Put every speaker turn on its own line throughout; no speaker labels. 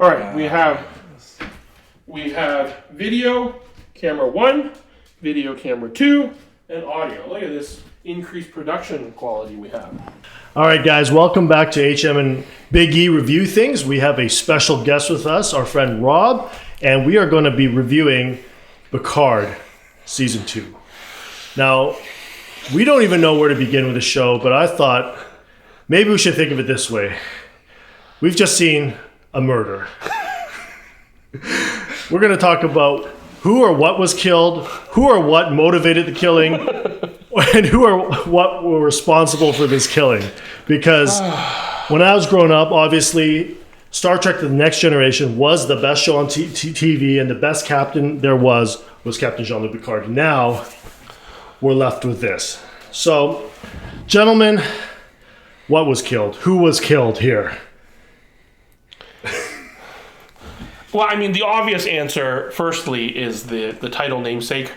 All right, we have video camera 1, video camera 2, and audio. Look at this increased production quality we have.
All right, guys, welcome back to HM and Big E Review Things. We have a special guest with us, our friend Rob, and we are going to be reviewing Picard Season 2. Now, we don't even know where to begin with the show, but I thought maybe we should think of it this way. We've just seen a murder. We're going to talk about who or what was killed, who or what motivated the killing, and who or what were responsible for this killing. Because when I was growing up, obviously, Star Trek The Next Generation was the best show on TV, and the best captain there was Captain Jean-Luc Picard. Now, we're left with this. So, gentlemen, what was killed? Who was killed here?
Well, I mean, the obvious answer, firstly, is the title namesake,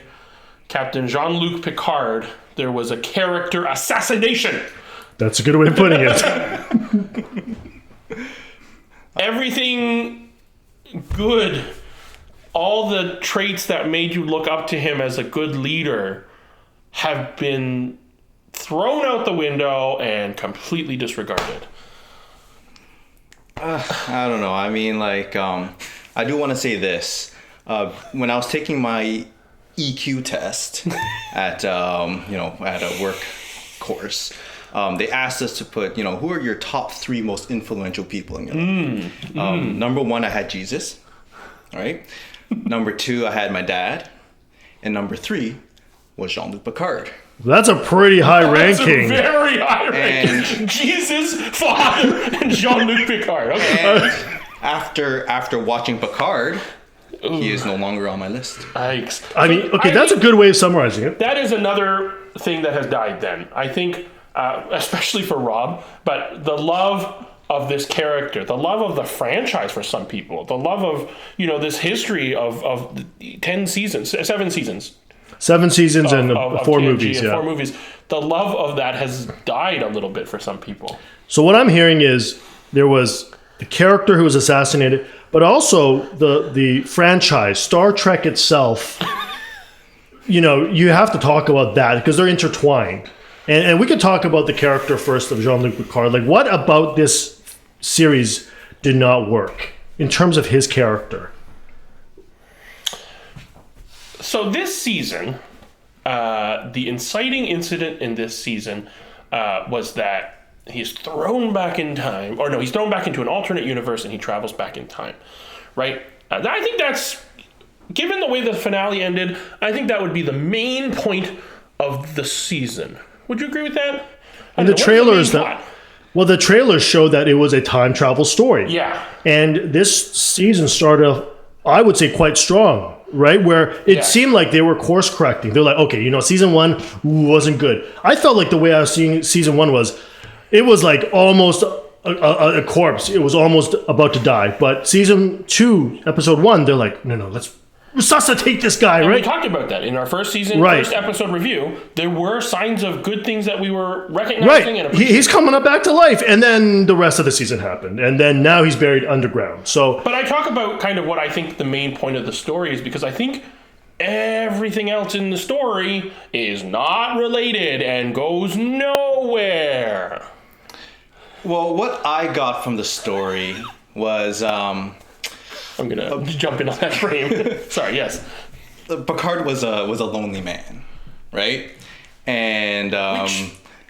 Captain Jean-Luc Picard. There was a character assassination.
That's a good way of putting it.
Everything good, all the traits that made you look up to him as a good leader have been thrown out the window and completely disregarded.
I don't know. I mean, I do want to say this. When I was taking my EQ test at a work course, they asked us to put, who are your top 3 most influential people in your life? Number 1, I had Jesus. All right. Number 2, I had my dad. And number 3 was Jean-Luc Picard.
That's a pretty high ranking.
That's a very high ranking. Jesus, Father, and Jean-Luc Picard. Okay.
And after watching Picard, he is no longer on my list.
Yikes.
That's a good way of summarizing it.
That is another thing that has died then. I think, especially for Rob, but the love of this character, the love of the franchise for some people, the love of, this history of 7 seasons.
7 seasons and 4 movies.
And 4 movies. The love of that has died a little bit for some people.
So what I'm hearing is there was the character who was assassinated, but also the franchise, Star Trek itself. You have to talk about that because they're intertwined. And we could talk about the character first of Jean-Luc Picard. Like, what about this series did not work in terms of his character?
So this season, the inciting incident in this season was that he's thrown back in time. Or no, he's thrown back into an alternate universe and he travels back in time. Right? I think that's, given the way the finale ended, I think that would be the main point of the season. Would you agree with that?
And the trailers, the trailers show that it was a time travel story.
Yeah.
And this season started, I would say, quite strong. Right, where it seemed like they were course correcting. They're like, okay, season 1 wasn't good. I felt like the way I was seeing season 1 was, it was like almost a corpse. It was almost about to die. But season 2, episode 1, they're like, no, let's resuscitate this guy.
And
right?
We talked about that in our first season, first episode review. There were signs of good things that we were recognizing.
Right, he's coming up back to life, and then the rest of the season happened, and then now he's buried underground. So,
but I talk about kind of what I think the main point of the story is, because I think everything else in the story is not related and goes nowhere.
Well, what I got from the story was
I'm gonna jump in on that frame. Sorry, yes.
Picard was a lonely man, right? And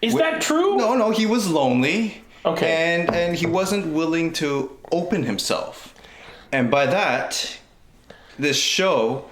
is that true?
No, he was lonely.
Okay.
And he wasn't willing to open himself. And by that, this show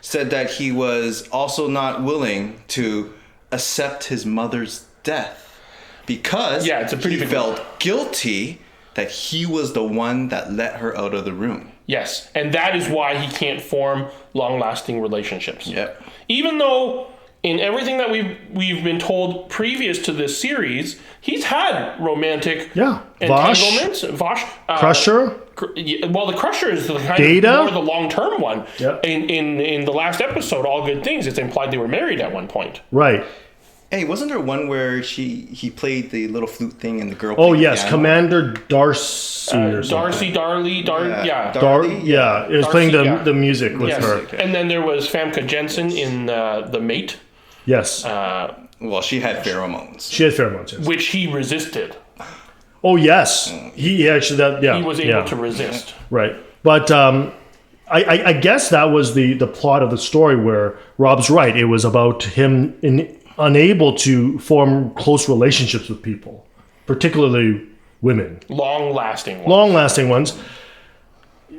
said that he was also not willing to accept his mother's death because he felt guilty that he was the one that let her out of the room.
Yes, and that is why he can't form long-lasting relationships.
Yep.
Even though in everything that we've been told previous to this series, he's had romantic entanglements. Vosh,
Crusher.
Well, the Crusher is the kind
Data?
of more the long-term one.
Yep.
In the last episode, All Good Things, it's implied they were married at one point.
Right.
Hey, wasn't there one where he played the little flute thing and the girl?
Oh
played the
yes,
piano?
Commander Darcy or something.
Darcy, Darley, yeah.
Yeah, it was
Darcy,
playing
yeah.
the music with
Yes.
her.
And then there was Famke Jensen in The Mate,
Yes,
Well, she had pheromones.
she had pheromones. Yes.
which he resisted.
Oh yes, he actually
He was able to resist.
Right, but I guess that was the plot of the story where Rob's right. It was about him unable to form close relationships with people, particularly women,
Long-lasting one.
long-lasting ones.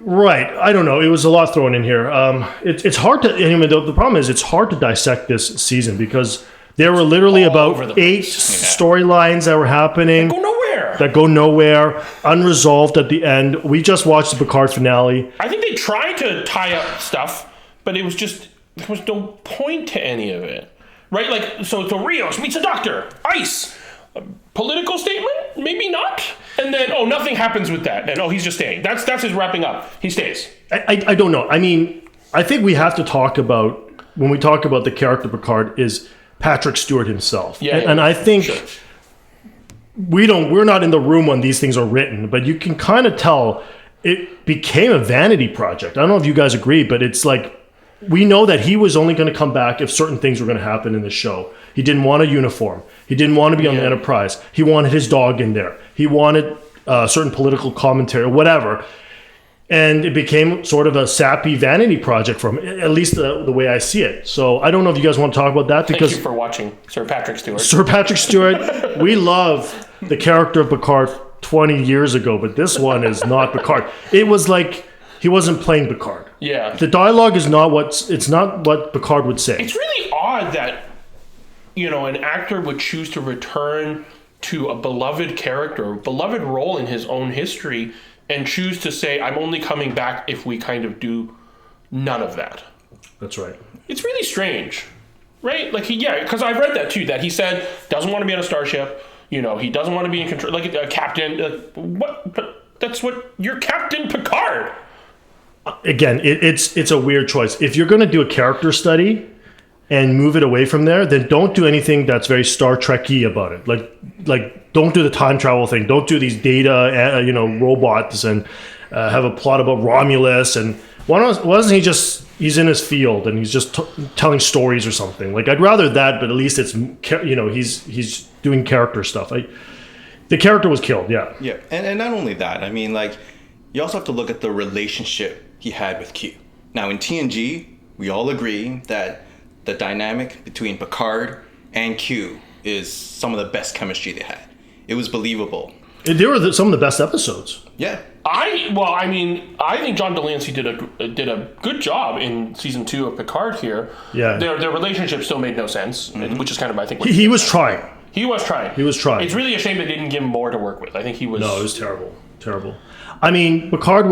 Right, I don't know. It was a lot thrown in here. It's hard to. I mean, the problem is it's hard to dissect this season because there were literally
All
about
over the
8
place.
storylines that were happening.
Go nowhere.
That go nowhere, unresolved at the end. We just watched the Picard finale.
I think they tried to tie up stuff, but it was just, there was no point to any of it. Right? Like, so Rios meets a doctor. Ice. A political statement? Maybe not. And then, nothing happens with that. And, he's just staying. That's his wrapping up. He stays.
I don't know. I mean, I think we have to talk about, when we talk about the character Picard, is Patrick Stewart himself.
Yeah,
and I think
sure.
we're not in the room when these things are written, but you can kind of tell it became a vanity project. I don't know if you guys agree, but it's like, we know that he was only going to come back if certain things were going to happen in the show. He didn't want a uniform. He didn't want to be on the Enterprise. He wanted his dog in there. He wanted certain political commentary or whatever. And it became sort of a sappy vanity project for him, at least the way I see it. So I don't know if you guys want to talk about that because
Thank you for watching, Sir Patrick Stewart.
Sir Patrick Stewart, we love the character of Picard 20 years ago, but this one is not Picard. It was like he wasn't playing Picard.
Yeah.
The dialogue is not what Picard would say.
It's really odd that, an actor would choose to return to a beloved character, a beloved role in his own history, and choose to say, I'm only coming back if we kind of do none of that.
That's right.
It's really strange, right? Like, because I've read that too, that he said doesn't want to be on a starship, he doesn't want to be in control, like a captain. What? But that's what, you're Captain Picard.
Again, it's a weird choice. If you're going to do a character study and move it away from there, then don't do anything that's very Star Trek-y about it. Like don't do the time travel thing. Don't do these data, robots and have a plot about Romulus. And wasn't he just, he's in his field and he's just telling stories or something. Like, I'd rather that, but at least it's, he's doing character stuff. The character was killed, yeah.
Yeah, and not only that, I mean, like, you also have to look at the relationship he had with Q. Now, in TNG, we all agree that the dynamic between Picard and Q is some of the best chemistry they had. It was believable.
They were some of the best episodes.
Yeah.
I think John Delancey did a good job in season 2 of Picard here.
Yeah.
Their relationship still made no sense, which is kind of, I think,
He was trying.
He was trying. It's really a shame they didn't give him more to work with. I think he was.
No, it was terrible. I mean, Picard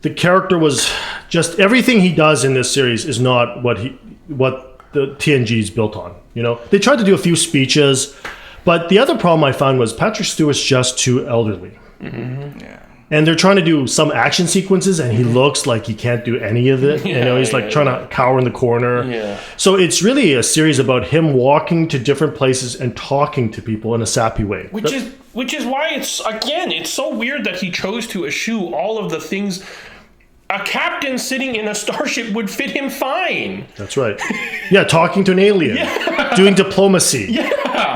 the character was just, everything he does in this series is not what the TNG is built on. They tried to do a few speeches, but the other problem I found was Patrick Stewart's just too elderly.
Mm-hmm. Yeah.
And they're trying to do some action sequences, and he looks like he can't do any of it. He's trying to cower in the corner.
Yeah.
So it's really a series about him walking to different places and talking to people in a sappy way.
Which is why it's so weird that he chose to eschew all of the things. A captain sitting in a starship would fit him fine.
That's right. Yeah, talking to an alien, doing diplomacy,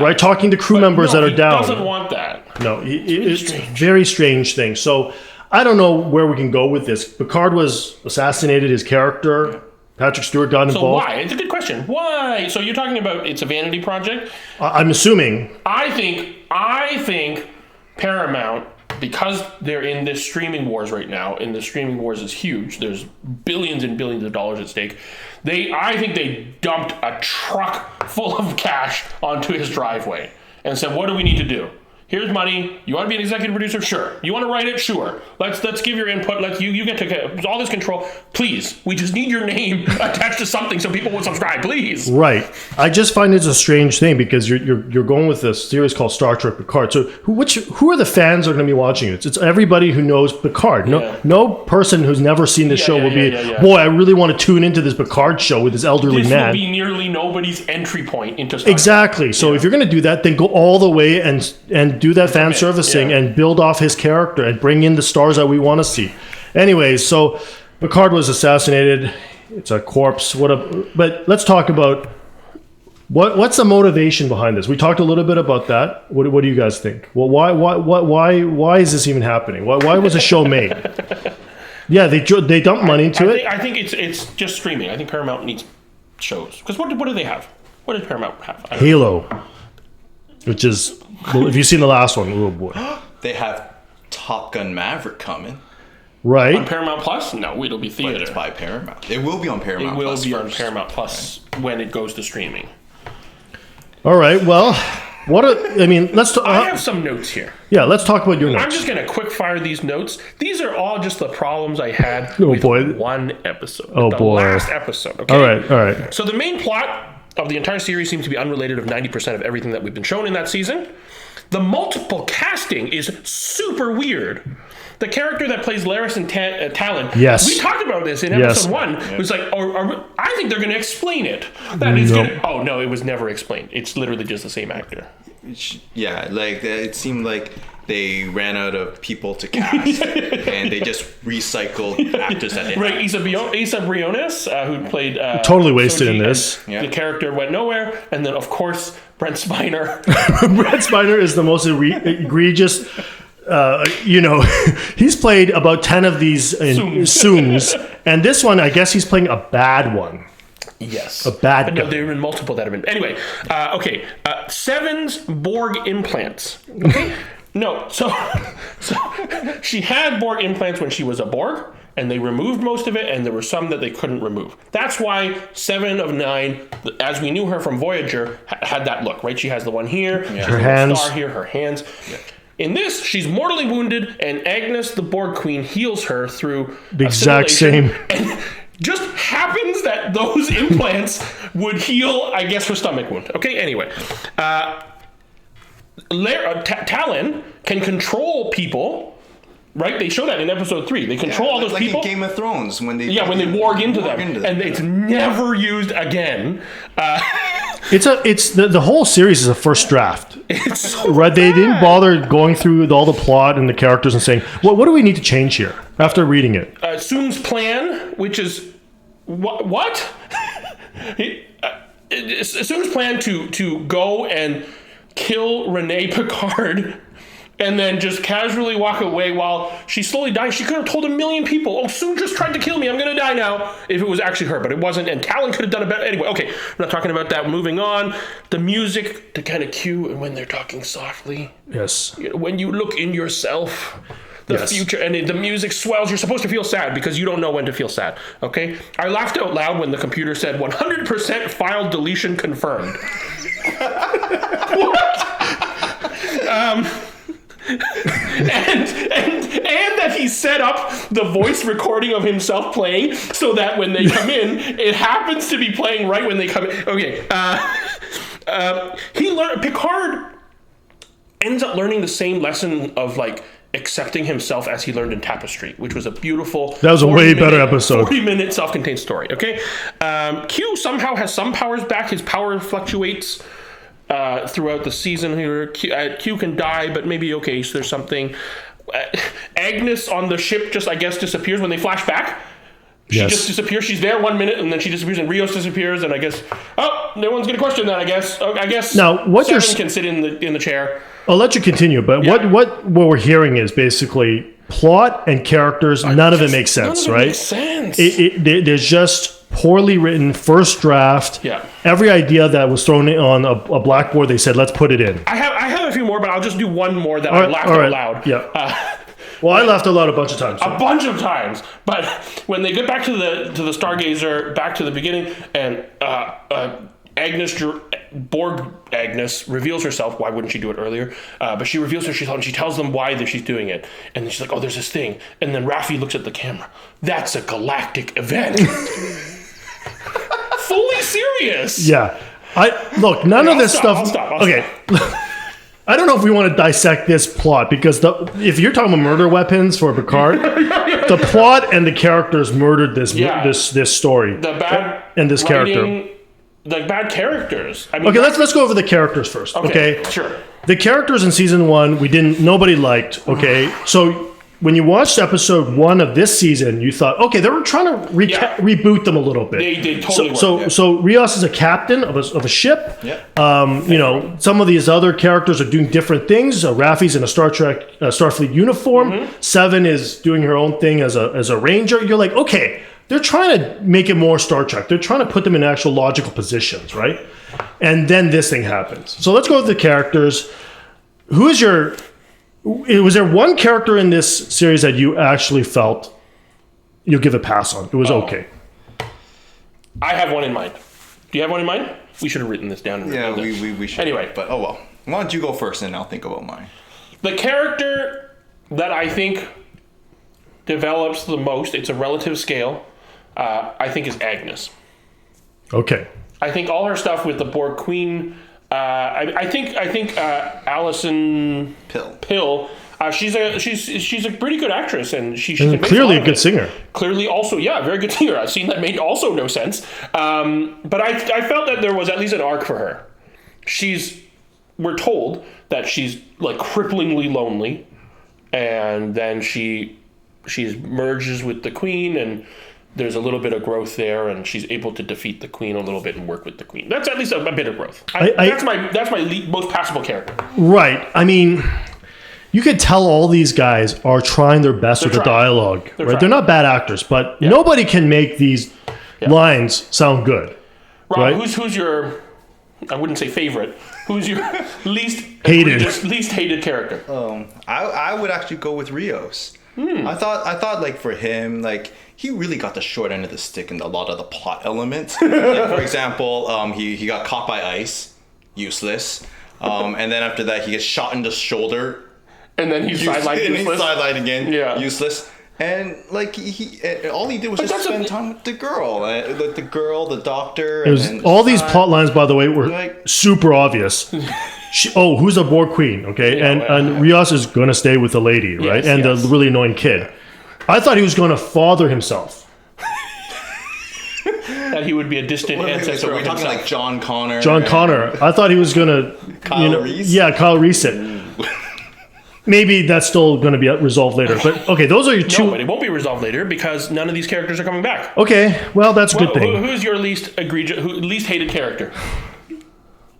right? Talking to crew members that are down.
He doesn't want that.
No, it's a very strange thing. So I don't know where we can go with this. Picard was assassinated, his character. Patrick Stewart got involved.
So why? It's a good question. Why? So you're talking about it's a vanity project?
I'm assuming.
I think Paramount, because they're in this streaming wars right now, and the streaming wars is huge. There's billions and billions of dollars at stake. I think they dumped a truck full of cash onto his driveway and said, "What do we need to do? Here's money. You want to be an executive producer? Sure. You want to write it? Sure. Let's give your input. You get to all this control. Please, we just need your name attached to something so people will subscribe. Please.
Right. I just find it's a strange thing because you're going with this series called Star Trek Picard. So who are the fans that are going to be watching it? It's everybody who knows Picard. No person who's never seen the show will be. Boy, I really want to tune into this Picard show with this elderly man.
This will be nearly nobody's entry point into Star Trek.
Exactly. So if you're going to do that, then go all the way and do that fan servicing and build off his character and bring in the stars that we want to see. Anyways, so Picard was assassinated. It's a corpse. But let's talk about what's the motivation behind this. We talked a little bit about that. What do you guys think? Well, why is this even happening? Why was the show made? Yeah, they dumped money into it.
I think it's just streaming. I think Paramount needs shows because what do they have? What did Paramount have?
Halo, which is if you've seen the last one, oh boy.
They have Top Gun Maverick coming.
Right.
On Paramount Plus? No, it'll be theater.
But it's by Paramount. It will be on Paramount Plus.
It will be on Paramount Plus when it goes to streaming.
All right. Well, let's talk.
I have some notes here.
Yeah, let's talk about your notes.
I'm just going to quick fire these notes. These are all just the problems I had with one episode. The last episode. Okay?
All right.
So the main plot of the entire series seems to be unrelated of 90% of everything that we've been shown in that season. The multiple casting is super weird. The character that plays Laris and Talon.
Yes.
We talked about this in episode 1. It was like, I think they're going to explain it. No, it was never explained. It's literally just the same actor.
Yeah, like it seemed like they ran out of people to cast and they just recycled actors that they had.
Right, Isa Briones, who played...
totally wasted
Soji,
in this.
The character went nowhere. And then, of course, Brent Spiner.
Brent Spiner is the most egregious... he's played about 10 of these Sooms. And this one, I guess he's playing a bad one.
Yes.
A bad guy.
No, there have been multiple that have been. Anyway, Seven's Borg Implants. Okay? No, so she had Borg implants when she was a Borg, and they removed most of it, and there were some that they couldn't remove. That's why 7 of 9, as we knew her from Voyager, had that look, right? She has the one here,
her hands,
star here, her hands. Yeah. In this, she's mortally wounded, and Agnes, the Borg Queen, heals her through
the exact same.
And just happens that those implants would heal, I guess, her stomach wound. Okay, anyway. Talon can control people, right? They show that in episode 3. They control all those
like
people.
In Game of Thrones when they
warg into them. And it's never used again.
It's the whole series is a first draft.
It's so
right. They didn't bother going through all the plot and the characters and saying, what do we need to change here after reading it?
Soon's plan, which is what? Soon's plan to go and kill Renee Picard and then just casually walk away while she slowly dies. She could have told a million people, oh, Soon just tried to kill me, I'm going to die now, if it was actually her, but it wasn't, and Talon could have done it better. Anyway, okay, we're not talking about that. Moving on, the music to kind of cue, and when they're talking softly.
Yes.
When you look in yourself, the future, and the music swells, you're supposed to feel sad because you don't know when to feel sad, okay? I laughed out loud when the computer said 100% file deletion confirmed. What? And that he set up the voice recording of himself playing so that when they come in, it happens to be playing right when they come in. Okay. Picard ends up learning the same lesson of like accepting himself as he learned in Tapestry, which was a beautiful...
That was a way better episode.
40-minute self-contained story, okay? Q somehow has some powers back. His power fluctuates throughout the season here. Q can die, but maybe okay, so there's something. Agnes on the ship just, I guess, disappears when they flash back. She just disappears. She's there 1 minute, and then she disappears, and Rios disappears, and I guess, no one's going to question that, I guess. I guess
now, Seven
can sit in the chair.
I'll let you continue, but what we're hearing is basically plot and characters. None of it makes sense, right?
Makes sense.
There's just poorly written first draft.
Yeah.
Every idea that was thrown on a blackboard, they said, let's put it in.
I have a few more, but I'll just do one more that I laughed out loud.
Yeah. Well, I laughed out loud a bunch of times.
So. A bunch of times. But when they get back to the Stargazer, back to the beginning, and Agnes Borg Agnes reveals herself. Why wouldn't she do it earlier? But she reveals herself and she tells them why that she's doing it. And then she's like, oh, there's this thing. And then Raffi looks at the camera. That's a galactic event. Fully serious.
Yeah. Look, none of this stuff.
I'll stop.
Okay. I don't know if we want to dissect this plot because if you're talking about murder weapons for Picard, the plot and the characters murdered this story.
The bad
and this character.
The bad characters. I mean,
okay, let's go over the characters first. Okay,
sure.
The characters in season 1 nobody liked. Okay, so when you watched episode 1 of this season, you thought, okay, they were trying to reboot them a little bit.
They totally
were. So Rios is a captain of a ship.
Yeah.
You know, some of these other characters are doing different things. Raffi's in a Starfleet uniform.
Mm-hmm.
Seven is doing her own thing as a ranger. You're like, okay, they're trying to make it more Star Trek. They're trying to put them in actual logical positions, right? And then this thing happens. So let's go with the characters. Was there one character in this series that you actually felt you'll give a pass on? It was okay.
I have one in mind. Do you have one in mind? We should have written this down.
Yeah, we should.
Anyway.
But oh well. Why don't you go first and I'll think about mine.
The character that I think develops the most, it's a relative scale, I think is Agnes.
Okay.
I think all her stuff with the Borg Queen... I think Alison Pill. She's a pretty good actress, and she can
clearly a good singer.
Clearly, also, very good singer. A scene that made also no sense. But I felt that there was at least an arc for her. We're told that she's like cripplingly lonely, and then she merges with the Queen and. There's a little bit of growth there, and she's able to defeat the Queen a little bit and work with the Queen. That's at least a bit of growth. That's my most passable character.
Right. I mean, you could tell all these guys are trying their best with the dialogue. They're not bad actors, but nobody can make these lines sound good.
Rob,
right?
Who's your? I wouldn't say favorite. Who's your least hated character?
I would actually go with Rios. I thought like for him, like he really got the short end of the stick in a lot of the plot elements. Like, for example, he got caught by ice, useless. And then after that, he gets shot in the shoulder.
And then he's sidelined, useless.
Sidelined again, useless. And like all he did was just spend time with the girl, the doctor.
All these plot lines, by the way, were like, super obvious. Who's a Borg Queen? Okay, and Rios is going to stay with the lady, right? And the really annoying kid. I thought he was going to father himself.
That he would be a distant ancestor.
We're talking like John Connor.
John Connor. I thought he was going to.
Kyle Reese?
Yeah, Kyle Reese. Maybe that's still going to be resolved later. But okay, those are your two.
No, but it won't be resolved later because none of these characters are coming back.
Okay, well that's a good thing.
Who's your least least hated character?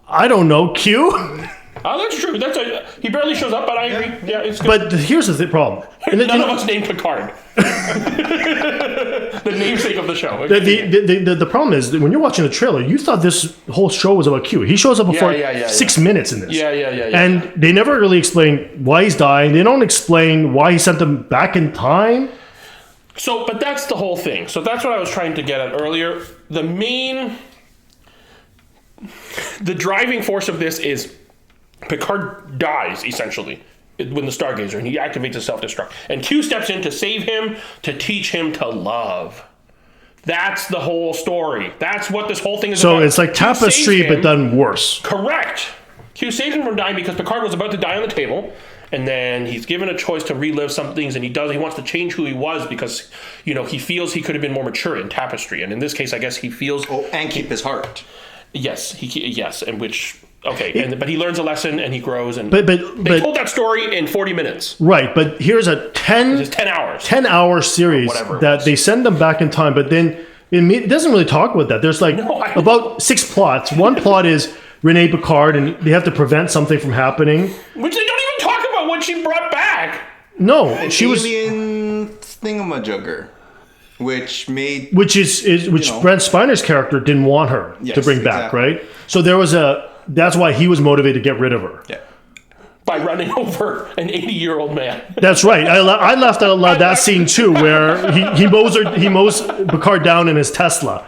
I don't know. Q.
Oh, that's true. He barely shows up, but I agree. Yeah, it's good.
But here's the problem.
None of us named Picard. The namesake of the show.
The problem is that when you're watching the trailer, you thought this whole show was about Q. He shows up for 6 minutes in this.
Yeah.
And they never really explain why he's dying. They don't explain why he sent them back in time.
So, but that's the whole thing. So that's what I was trying to get at earlier. The driving force of this is Picard dies, essentially, when the Stargazer, and he activates a self-destruct. And Q steps in to save him, to teach him to love. That's the whole story. That's what this whole thing is about.
So it's like Tapestry, but done worse.
Correct. Q saves him from dying because Picard was about to die on the table, and then he's given a choice to relive some things, and he wants to change who he was because, he feels he could have been more mature in Tapestry. And in this case, I guess he feels...
Oh, and keep his heart.
Yes, and which... Okay, but he learns a lesson and he grows, and
they
told that story in 40 minutes.
Right, but here's a 10
hours.
10-hour series that they send them back in time, but then it doesn't really talk about that. There's about 6 plots. One plot is Renee Picard, and they have to prevent something from happening.
Which they don't even talk about what she brought back.
No, she was...
Alien thingamajugger. Which Brent
Spiner's character didn't want her to bring back, right? So there was that's why he was motivated to get rid of her.
Yeah.
by running over an 80-year-old man.
That's right. I laughed out loud that scene too, where he mows Picard down in his Tesla.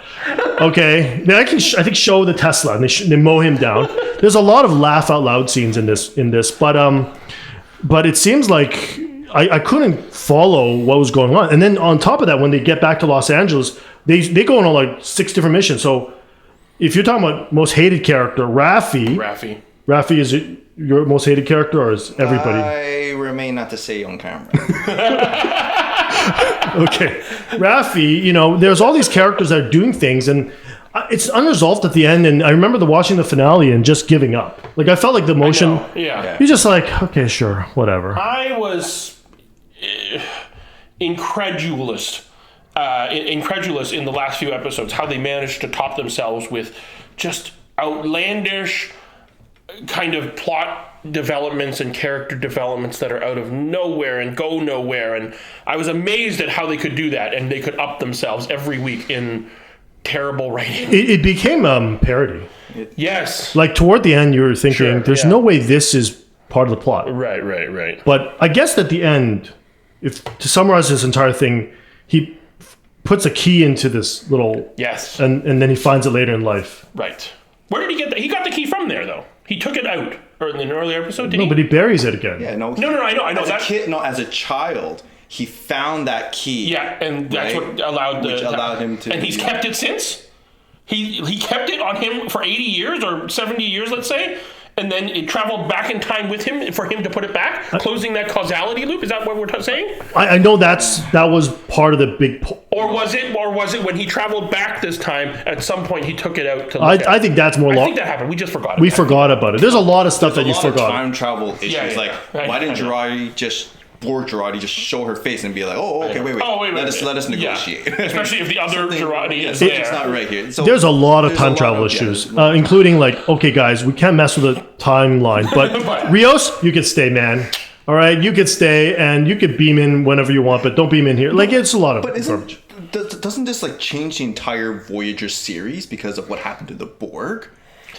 Okay, I think show the Tesla and they mow him down. There's a lot of laugh out loud scenes in this, but it seems like I couldn't follow what was going on. And then on top of that, when they get back to Los Angeles, they go on like 6 different missions. So if you're talking about most hated character, Raffi, is it your most hated character, or is everybody?
I remain not to say on camera.
Okay, Raffi. There's all these characters that are doing things, and it's unresolved at the end. And I remember watching the finale and just giving up. Like I felt like the emotion.
Yeah.
You're just like, okay, sure, whatever.
I was incredulous in the last few episodes how they managed to top themselves with just outlandish kind of plot developments and character developments that are out of nowhere and go nowhere. And I was amazed at how they could do that, and they could up themselves every week in terrible writing.
It became parody.
Yes.
Like toward the end, you were thinking,
Sure,
there's
yeah.
no way this is part of the plot.
Right.
But I guess at the end, if to summarize this entire thing, he puts a key into this little...
Yes.
And then he finds it later in life.
Right. Where did he get that? He got the key from there, though. He took it out in an earlier episode, didn't he?
No, but he buries it again.
Yeah, no.
No, I know.
As a kid, as a child, he found that key.
Yeah, and that's
right?
what allowed
him to...
And he's kept it since? He kept it on him for 80 years or 70 years, let's say, and then it traveled back in time with him for him to put it back, closing that causality loop. Is that what we're saying?
I know that was part of the big...
Or was it when he traveled back this time, at some point he took it out to look at
I think that's more...
I think that happened. We just forgot it.
We forgot about it. There's a lot of stuff that you forgot.
Time travel issues.
Yeah.
Why didn't Borg Girardi just show her face and be like, oh, okay, wait. Let us negotiate.
Yeah. Especially if the other Girardi is there.
It's not right here. So
there's a lot of time travel issues, including like, okay, guys, we can't mess with the timeline, but Rios, you can stay, man. All right, you could stay, and you could beam in whenever you want, but don't beam in here. Like, it's a lot of garbage.
Doesn't this like change the entire Voyager series because of what happened to the Borg?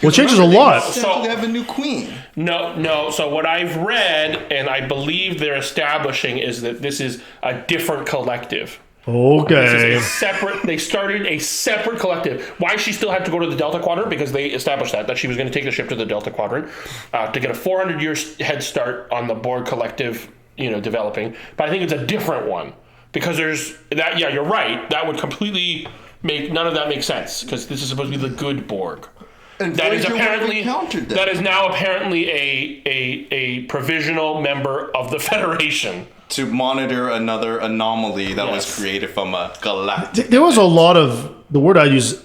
Well, it changes a lot.
They have a new queen.
No. So what I've read, and I believe they're establishing, is that this is a different collective.
Okay.
This is a separate. They started a separate collective. Why she still had to go to the Delta Quadrant? Because they established that she was going to take the ship to the Delta Quadrant to get a 400-year head start on the Borg collective, developing. But I think it's a different one because there's that. Yeah, you're right. That would completely make none of that make sense because this is supposed to be the good Borg.
And
That is now apparently a provisional member of the Federation.
To monitor another anomaly that was created from a galactic...
There was a lot of, the word I use,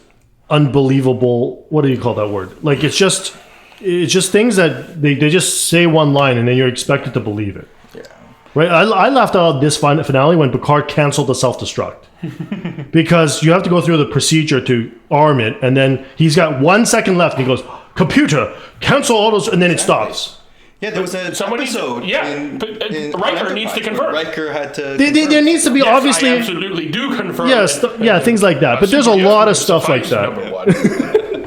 unbelievable, what do you call that word? Like, it's just things that they just say one line and then you're expected to believe it.
Yeah.
Right? I laughed out this finale when Picard canceled the self-destruct. Because you have to go through the procedure to arm it, and then he's got 1 second left, and he goes, computer, cancel all those, and then it stops.
Yeah, there was a episode.
Riker needs to confirm.
Riker had to.
There needs to be obviously.
I absolutely do confirm.
Yes, things like that. But there's a lot of stuff like that.
Number one.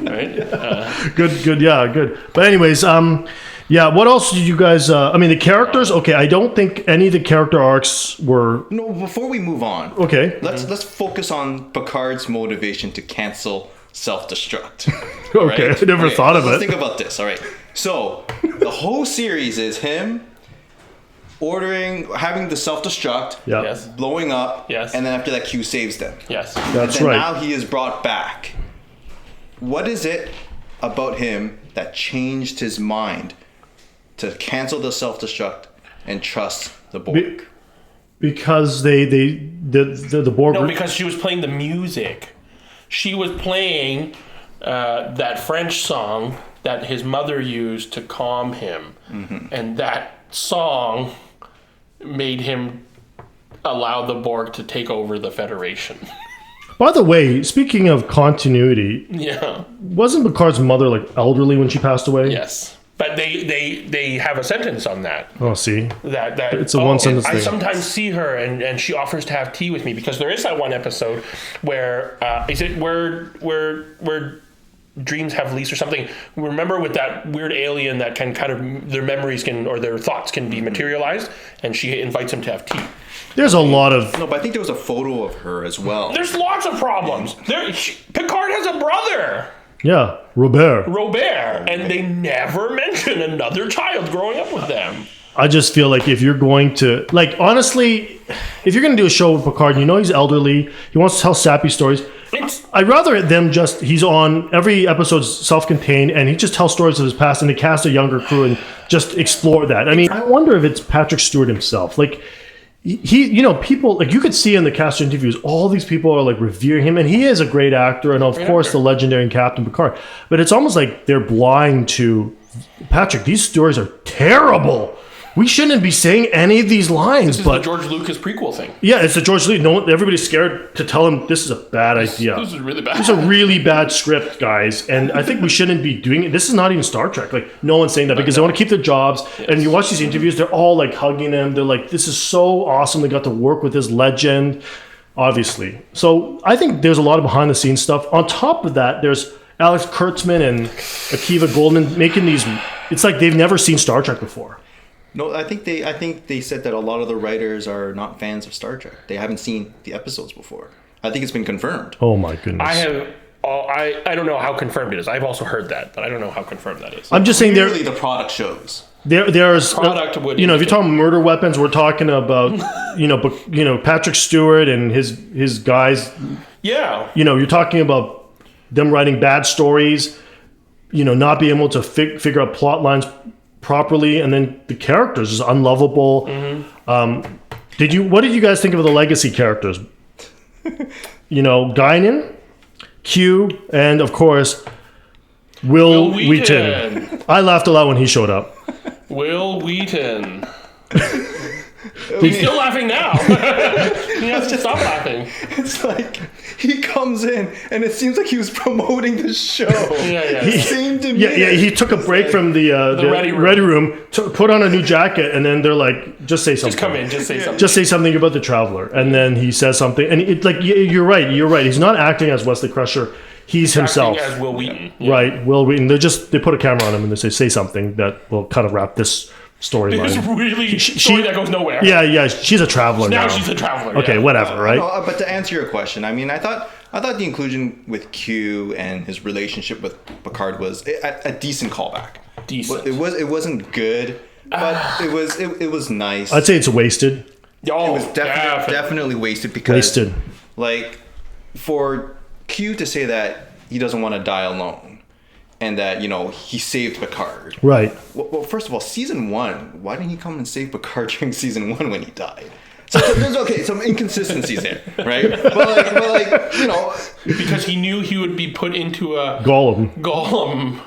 Right?
Good. But anyways, what else did you guys? The characters. Okay, I don't think any of the character arcs were.
No, before we move on.
Okay.
Let's focus on Picard's motivation to cancel Self-Destruct.
Okay,
right?
I never thought of it.
Let's think about this. All right. So the whole series is him having the self-destruct,
Yes.
blowing up,
Yes.
and then after that, Q saves them.
Yes.
That's
and
right.
Now he is brought back. What is it about him that changed his mind to cancel the self-destruct and trust the Borg?
Because the Borg.
No, because she was playing the music. She was playing that French song that his mother used to calm him. Mm-hmm. And that song made him allow the Borg to take over the Federation.
By the way, speaking of continuity, wasn't Picard's mother like elderly when she passed away?
Yes. But they have a sentence on that.
Oh, see?
That
it's a one sentence thing.
I sometimes see her and she offers to have tea with me because there is that one episode where is it where dreams have lease or something. Remember with that weird alien that can kind of their memories can or their thoughts can be materialized, and she invites him to have tea.
There's a lot of
No, but I think there was a photo of her as well.
There's lots of problems. Picard has a brother,
Robert.
and they never mention another child growing up with them.
I just feel like if you're going to, like, honestly, if you're going to do a show with Picard, you know he's elderly, he wants to tell sappy stories. I'd rather he's on every episode's self-contained, and he just tells stories of his past, and they cast a younger crew and just explore that. I mean, I wonder if it's Patrick Stewart himself. Like, people, like, you could see in the cast interviews, all these people are like revering him, and he is a great actor, and of course the legendary Captain Picard. But it's almost like they're blind to Patrick. These stories are terrible. We shouldn't be saying any of these lines.
This is the George Lucas prequel thing.
Yeah, it's the George Lucas. No, everybody's scared to tell him this is a bad idea.
This is really bad.
It's a really bad script, guys. And I think we shouldn't be doing it. This is not even Star Trek. Like, no one's saying that because they want to keep their jobs. Yes. And you watch these interviews, they're all like hugging him. They're like, this is so awesome. They got to work with this legend, obviously. So I think there's a lot of behind the scenes stuff. On top of that, there's Alex Kurtzman and Akiva Goldsman making these. It's like they've never seen Star Trek before.
No, I think they said that a lot of the writers are not fans of Star Trek. They haven't seen the episodes before. I think it's been confirmed.
Oh my goodness!
I don't know how confirmed it is. I've also heard that, but I don't know how confirmed that is.
I'm just saying
Clearly the product shows.
There's
product would
if you're talking murder weapons, we're talking about Patrick Stewart and his guys.
Yeah.
You're talking about them writing bad stories. Not being able to figure out plot lines properly, and then the characters is unlovable. Mm-hmm. What did you guys think of the legacy characters? Guinan, Q, and of course Will Wheaton. I laughed a lot when he showed up.
Will Wheaton. He's still laughing now. He has to stop laughing.
It's like he comes in and it seems like he was promoting the show.
Yeah.
He took a break from the ready room, put on a new jacket, and then they're like, just say something.
Just come in, just say something.
Just say something about the Traveler. And then he says something. And you're right. He's not acting as Wesley Crusher. He's himself.
Acting as Will Wheaton. Yeah.
Right, Will Wheaton. They put a camera on him and they say something that will kind of wrap this storyline.
It's really story that goes nowhere.
Yeah, she's a traveler now.
Now she's a traveler.
Okay, whatever, right?
No, but to answer your question, I mean, I thought the inclusion with Q and his relationship with Picard was a decent callback.
Decent.
It wasn't good, but it was nice.
I'd say it's wasted.
Oh, it was definitely wasted because like for Q to say that he doesn't want to die alone. And that, he saved Picard.
Right.
Well, first of all, season 1, why didn't he come and save Picard during season 1 when he died? So there's some inconsistencies there, right? But
because he knew he would be put into a
Gollum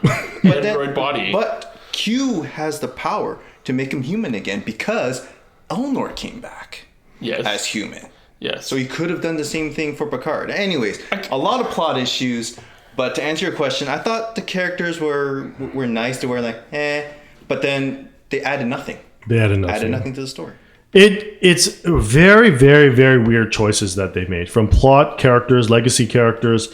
android body.
But Q has the power to make him human again because Elnor came back as human.
Yes.
So he could have done the same thing for Picard. Anyways, a lot of plot issues. But to answer your question, I thought the characters were nice. They were like, but then they added nothing. Added nothing to the story.
It's very, very, very weird choices that they made. From plot, characters, legacy characters,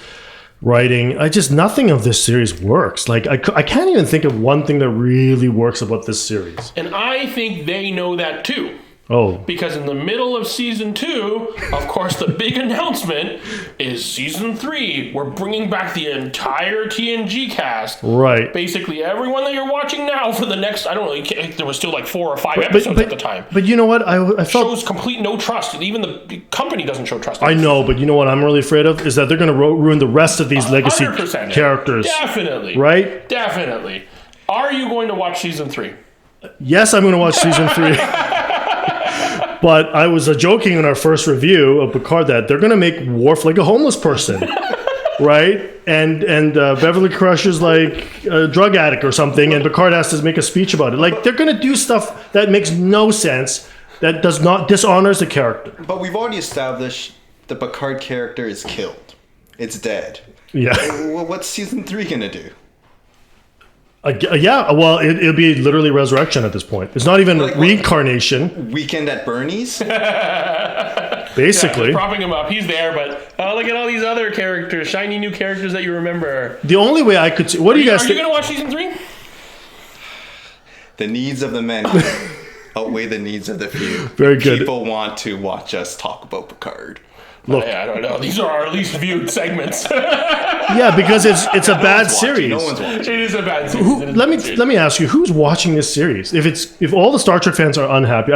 writing. Nothing of this series works. Like, I can't even think of one thing that really works about this series.
And I think they know that too.
Oh.
Because in the middle of season 2, of course, the big announcement is season 3. We're bringing back the entire TNG cast.
Right.
Basically, everyone that you're watching now for the next, I don't know, there was still like 4 or 5 episodes at the time.
But you know what? I felt
shows complete no trust. Even the company doesn't show trust.
I know, but you know what I'm really afraid of? Is that they're going to ruin the rest of these legacy characters.
Definitely.
Right?
Definitely. Are you going to watch season 3?
Yes, I'm going to watch season 3. But I was joking in our first review of Picard that they're going to make Worf like a homeless person, right? And Beverly Crusher's like a drug addict or something, and Picard has to make a speech about it. Like, they're going to do stuff that makes no sense, that does not dishonors the character.
But we've already established the Picard character is killed. It's dead.
Yeah.
What's season 3 going to do?
Yeah, well, it'll be literally resurrection at this point. It's not even reincarnation.
Weekend at Bernie's?
Basically.
Yeah, propping him up. He's there, but look at all these other characters, shiny new characters that you remember.
The only way I could see... What do you guys think?
Are you going to watch season 3?
The needs of the many outweigh the needs of the few.
Very good.
People want to watch us talk about Picard.
Look,
I don't know. These are our least viewed segments.
yeah, because it's a bad series.
No one's watching.
It is a bad series.
Let me ask you, who's watching this series? If all the Star Trek fans are unhappy,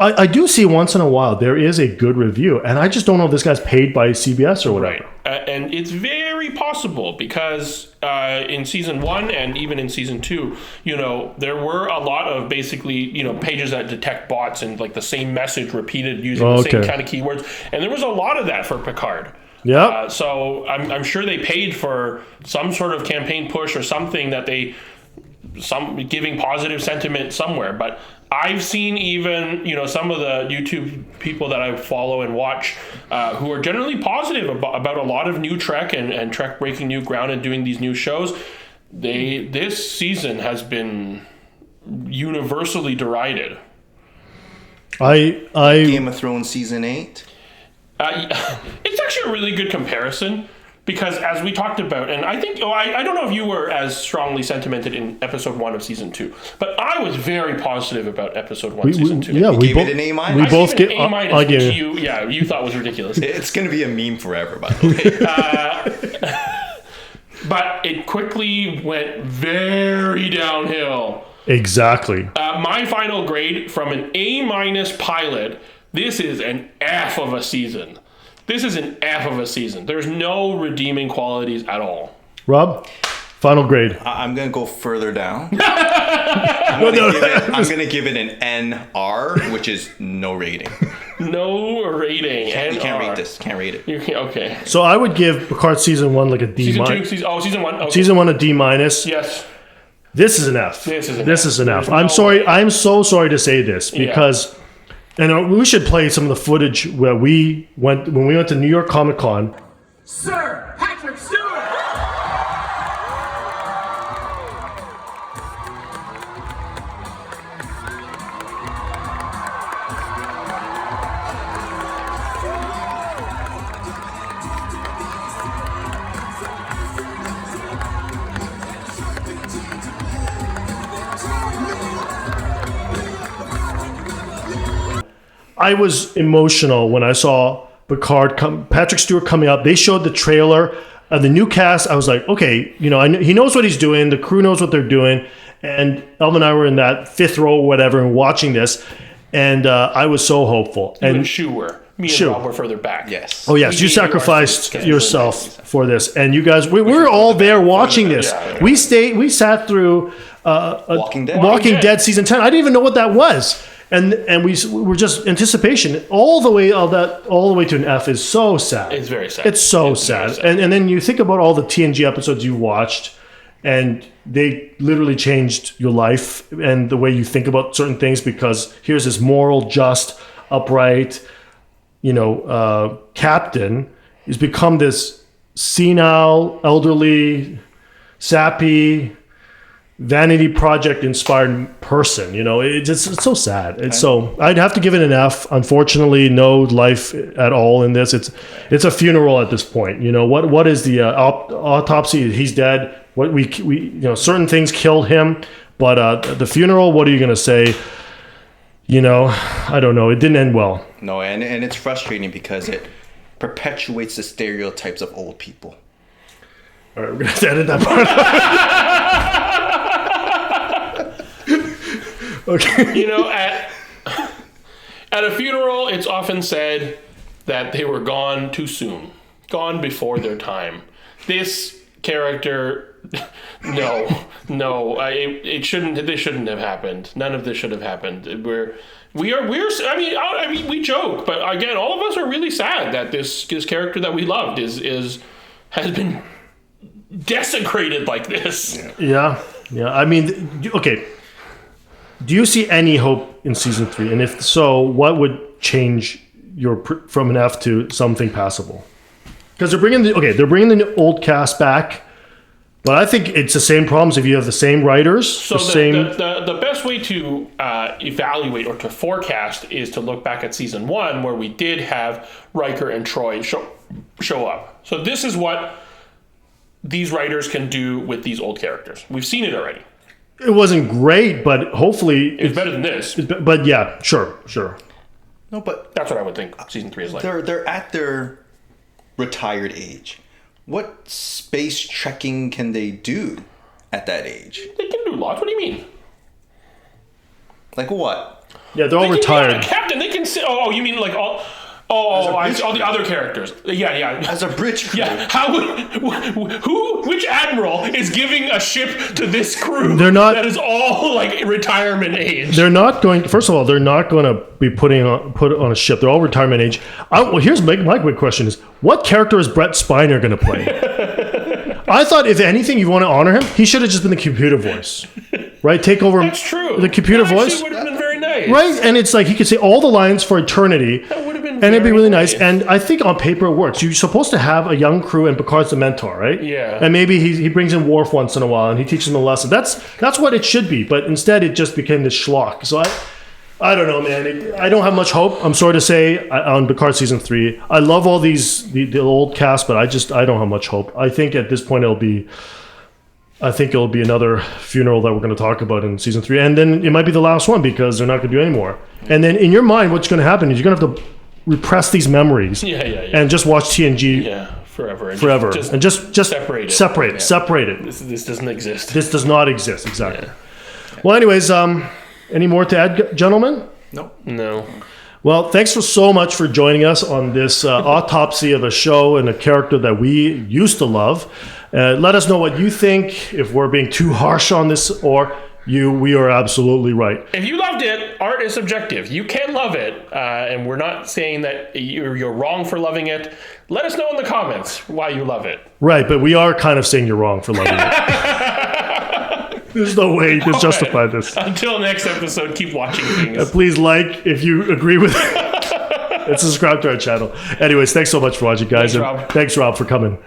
I do see once in a while there is a good review, and I just don't know if this guy's paid by CBS or whatever.
Right, and it's very possible because in season 1 and even in season 2, there were a lot of basically pages that detect bots and like the same message repeated using the same kind of keywords, and there was a lot of that for Picard.
Yeah.
So I'm sure they paid for some sort of campaign push or something that giving positive sentiment somewhere, but I've seen even some of the YouTube people that I follow and watch who are generally positive about a lot of new Trek and Trek breaking new ground and doing these new shows. This season has been universally derided.
Game of Thrones season 8.
It's actually a really good comparison. Because as we talked about, and I think, I don't know if you were as strongly sentimented in episode 1 of season 2, but I was very positive about episode 1, season 2.
Yeah, we gave it an A-.
We both get
A-, which you thought was ridiculous.
It's going to be a meme forever, by the
way. But it quickly went very downhill.
Exactly.
My final grade from an A- pilot, this is an F of a season. This is an F of a season. There's no redeeming qualities at all.
Rob, final grade.
I'm going to go further down. I'm going to give it an NR, which is no rating.
No rating.
You can't rate this. Can't rate it.
Okay.
So I would give Picard season 1 like a D-.
Season 2? Season 1. Okay.
Season 1 a D-.
Yes.
This is an F.
This is an F.
I'm sorry. I'm so sorry to say this because... Yeah. And we should play some of the footage where when we went to New York Comic Con.
Sir Patrick Stewart!
I was emotional when I saw Patrick Stewart coming up. They showed the trailer of the new cast. I was like, okay, he knows what he's doing. The crew knows what they're doing. And Elvin and I were in that fifth row or whatever and watching this. And I was so hopeful.
And Shu were. Me and Rob were further back.
Yes.
Oh, yes. You sacrificed yourself for this. And you guys, we were all there watching this. Yeah. We sat through
Walking
Dead season 10. I didn't even know what that was. And we were just anticipation all the way to an F is so sad.
It's very sad.
It's so sad. And then you think about all the TNG episodes you watched, and they literally changed your life and the way you think about certain things, because here's this moral, just, upright, captain who's become this senile, elderly, sappy, vanity project inspired person. It's so sad. I'd have to give it an F. Unfortunately, no life at all in this. It's a funeral at this point. What is the autopsy? He's dead. What we certain things killed him, but the funeral, what are you going to say? I don't know. It didn't end well.
No, and it's frustrating because it perpetuates the stereotypes of old people.
All right, we're going to edit that part. Okay.
At a funeral, it's often said that they were gone too soon, gone before their time. This character, it shouldn't. This shouldn't have happened. None of this should have happened. We joke, but again, all of us are really sad that this character that we loved has been desecrated like this.
Yeah. I mean, okay. Do you see any hope in season 3? And if so, what would change from an F to something passable? Because they're bringing the old cast back. But I think it's the same problems if you have the same writers,
So
the same.
the best way to evaluate or to forecast is to look back at season 1, where we did have Riker and Troy show up. So this is what these writers can do with these old characters. We've seen it already.
It wasn't great, but hopefully
It's better than this.
But yeah, sure.
No, but
That's what I would think season 3 is like.
they're at their retired age. What space trekking can they do at that age?
They can do lots. What do you mean?
Like what?
Yeah, they're all
They can be
retired.
a captain. They can sit. Oh, you mean like all? All the other characters. Yeah.
As a bridge crew.
Yeah, which admiral is giving a ship to this crew?
They're not-
That is all like retirement age.
They're not going. First of all, they're not going to be put on a ship. They're all retirement age. Well, here's my quick question: is what character is Brett Spiner going to play? I thought, if anything, you want to honor him, he should have just been the computer voice, right? Take over.
That's true.
The computer
That actually
voice,
would have been very nice.
right? And it's like he could say all the lines for eternity.
That would have been.
And it'd be
very
really nice. And I think on paper it works. You're supposed to have a young crew, and Picard's the mentor, right?
Yeah.
And maybe he brings in Worf once in a while, and he teaches him a lesson. That's what it should be. But instead, it just became this schlock. So I don't know, man. I don't have much hope. I'm sorry to say on Picard season 3. I love all the old cast, but I don't have much hope. I think at this point it'll be another funeral that we're going to talk about in season 3, and then it might be the last one because they're not going to do any more. And then in your mind, what's going to happen is you're going to have to repress these memories
Yeah.
and just watch TNG
Forever. And
forever
Just
and just
separate it.
separate
Yeah.
it.
This doesn't exist.
This does not exist, exactly. Well, anyways, any more to add, gentlemen?
No.
Well, thanks so much for joining us on this autopsy of a show and a character that we used to love. Let us know what you think, if we're being too harsh on this, or we are absolutely right.
If you loved it, art is subjective. You can love it, and we're not saying that you're wrong for loving it. Let us know in the comments why you love it.
Right, but we are kind of saying you're wrong for loving it. There's no way to justify this.
Until next episode, keep watching things.
Please like if you agree with it. And subscribe to our channel. Anyways, thanks so much for watching, guys.
Thanks, Rob.
Thanks, Rob, for coming.